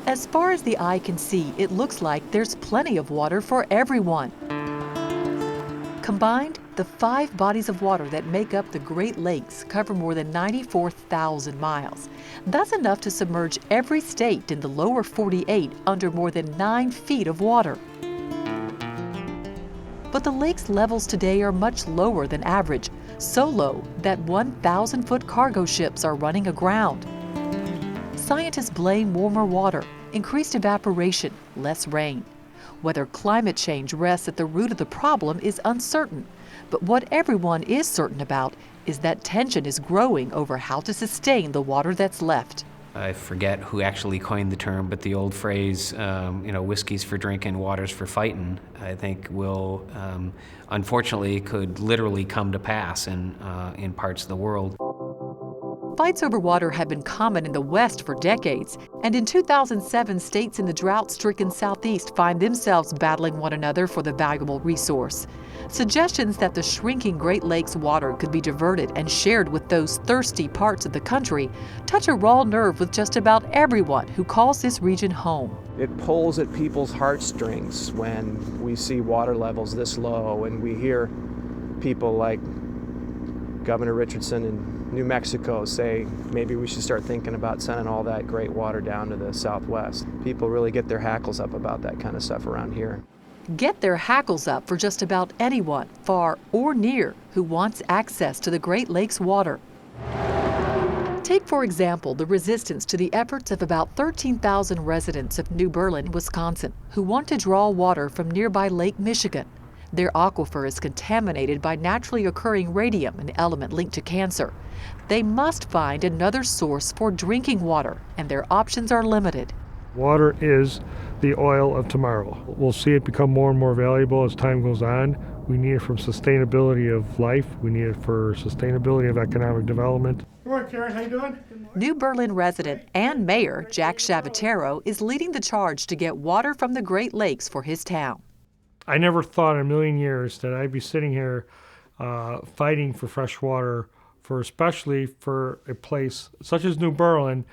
As far as the eye can see, it looks like there's plenty of water for everyone. Combined, the 5 bodies of water that make up the Great Lakes cover more than 94,000 miles. That's enough to submerge every state in the lower 48 under more than 9 feet of water. But the lake's levels today are much lower than average, so low that 1,000-foot cargo ships are running aground. Scientists blame warmer water, increased evaporation, less rain. Whether climate change rests at the root of the problem is uncertain, but what everyone is certain about is that tension is growing over how to sustain the water that's left. I forget who actually coined the term, but the old phrase, whiskey's for drinking, water's for fighting, I think will, unfortunately, could literally come to pass in parts of the world. Fights over water have been common in the West for decades, and in 2007, states in the drought-stricken Southeast find themselves battling one another for the valuable resource. Suggestions that the shrinking Great Lakes water could be diverted and shared with those thirsty parts of the country touch a raw nerve with just about everyone who calls this region home. It pulls at people's heartstrings when we see water levels this low, and we hear people like Governor Richardson in New Mexico say maybe we should start thinking about sending all that great water down to the Southwest. People really get their hackles up about that kind of stuff around here. Get their hackles up for just about anyone, far or near, who wants access to the Great Lakes water. Take, for example, the resistance to the efforts of about 13,000 residents of New Berlin, Wisconsin, who want to draw water from nearby Lake Michigan. Their aquifer is contaminated by naturally occurring radium, an element linked to cancer. They must find another source for drinking water, and their options are limited. Water is the oil of tomorrow. We'll see it become more and more valuable as time goes on. We need it for sustainability of life. We need it for sustainability of economic development. Good morning, Karen. How you doing? New Berlin resident and mayor Jack Shavatero is leading the charge to get water from the Great Lakes for his town. I never thought in a million years that I'd be sitting here fighting for fresh water, especially for a place such as New Berlin,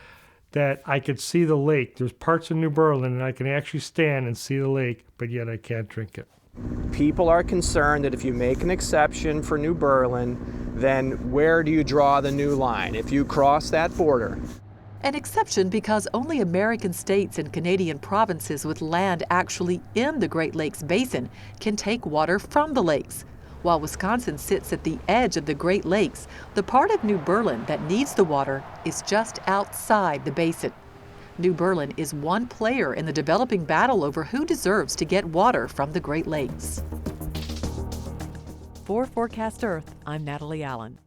that I could see the lake. There's parts of New Berlin and I can actually stand and see the lake, but yet I can't drink it. People are concerned that if you make an exception for New Berlin, then where do you draw the new line if you cross that border? An exception because only American states and Canadian provinces with land actually in the Great Lakes Basin can take water from the lakes. While Wisconsin sits at the edge of the Great Lakes, the part of New Berlin that needs the water is just outside the basin. New Berlin is one player in the developing battle over who deserves to get water from the Great Lakes. For Forecast Earth, I'm Natalie Allen.